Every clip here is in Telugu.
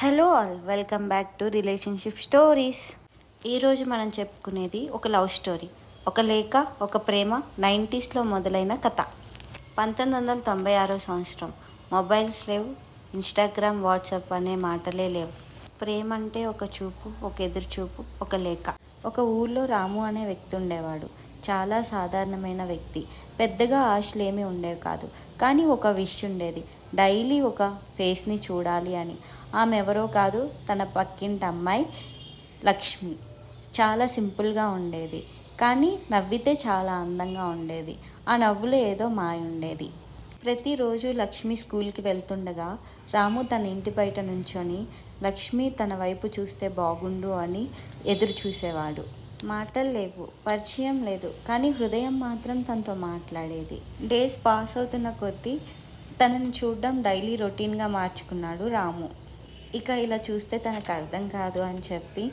Hello all, welcome back to relationship stories. ఈరోజు మనం చెప్పుకునేది ఒక లవ్ స్టోరీ, ఒక లేఖ, ఒక ప్రేమ. 90స్లో మొదలైన కథ. 1996 సంవత్సరం. మొబైల్స్ లేవు, ఇన్స్టాగ్రామ్, వాట్సాప్ అనే మాటలే లేవు. ప్రేమ అంటే ఒక చూపు, ఒక ఎదురు చూపు, ఒక లేఖ. ఒక ఊళ్ళో రాము అనే వ్యక్తి ఉండేవాడు. చాలా సాధారణమైన వ్యక్తి. పెద్దగా ఆశలు ఏమీ ఉండేవి కాదు. కానీ ఒక విష్ ఉండేది, డైలీ ఒక ఫేస్ని చూడాలి అని. ఆమె ఎవరో కాదు, తన పక్కింటి అమ్మాయి లక్ష్మి. చాలా సింపుల్గా ఉండేది, కానీ నవ్వితే చాలా అందంగా ఉండేది. ఆ నవ్వులో ఏదో మాయ ఉండేది. ప్రతిరోజు లక్ష్మి స్కూల్కి వెళ్తుండగా రాము తన ఇంటి బయట నుంచొని లక్ష్మి తన వైపు చూస్తే బాగుండు అని ఎదురు చూసేవాడు. మాటలు లేవు, పరిచయం లేదు, కానీ హృదయం మాత్రం తనతో మాట్లాడేది. డేస్ పాస్ అవుతున్న కొద్దీ తనని చూడడం డైలీ రొటీన్గా మార్చుకున్నాడు రాము. ఇక ఇలా చూస్తే తనకు అర్థం కాదు అని చెప్పి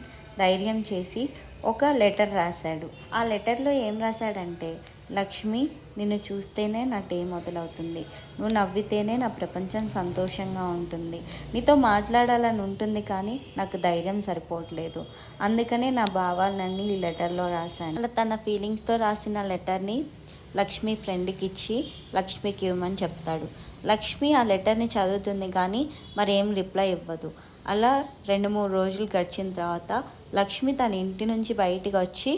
ధైర్యం చేసి ఒక లెటర్ రాశాడు. ఆ లెటర్లో ఏం రాశాడంటే, లక్ష్మి, నిన్ను చూస్తేనే నా డే మొదలవుతుంది. నువ్వు నవ్వితేనే నా ప్రపంచం సంతోషంగా ఉంటుంది. నీతో మాట్లాడాలని ఉంటుంది, కానీ నాకు ధైర్యం సరిపోవట్లేదు. అందుకనే నా భావాలన్నీ ఈ లెటర్లో రాశాను. అలా తన ఫీలింగ్స్తో రాసిన లెటర్ని లక్ష్మి ఫ్రెండ్కి ఇచ్చి లక్ష్మికి ఇవ్వమని చెప్తాడు. లక్ష్మి ఆ లెటర్ని చదువుతుంది, కానీ మరేం రిప్లై ఇవ్వదు. అలా 2-3 రోజులు గడిచిన తర్వాత లక్ష్మి తన ఇంటి నుంచి బయటికి వచ్చి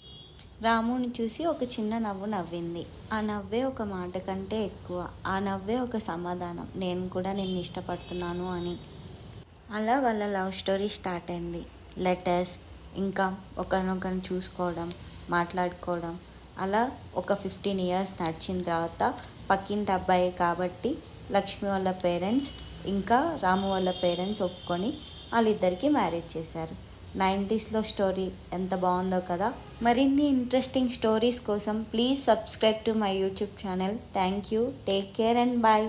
రాముని చూసి ఒక చిన్న నవ్వు నవ్వింది. ఆ నవ్వే ఒక మాట కంటే ఎక్కువ. ఆ నవ్వే ఒక సమాధానం, నేను కూడా నిన్ను ఇష్టపడుతున్నాను అని. అలా వాళ్ళ లవ్ స్టోరీ స్టార్ట్ అయింది. లెటర్స్, ఇంకా ఒకరినొకరిని చూసుకోవడం, మాట్లాడుకోవడం. అలా ఒక 15 years నడిచిన తర్వాత పక్కింటి అబ్బాయి కాబట్టి లక్ష్మి వాళ్ళ పేరెంట్స్ ఇంకా రాము వాళ్ళ పేరెంట్స్ ఒప్పుకొని వాళ్ళిద్దరికీ మ్యారేజ్ చేశారు. 90స్లో స్టోరీ ఎంత బాగుందో కదా. మరిన్ని ఇంట్రెస్టింగ్ స్టోరీస్ కోసం please subscribe to my YouTube channel. Thank you, take care and bye.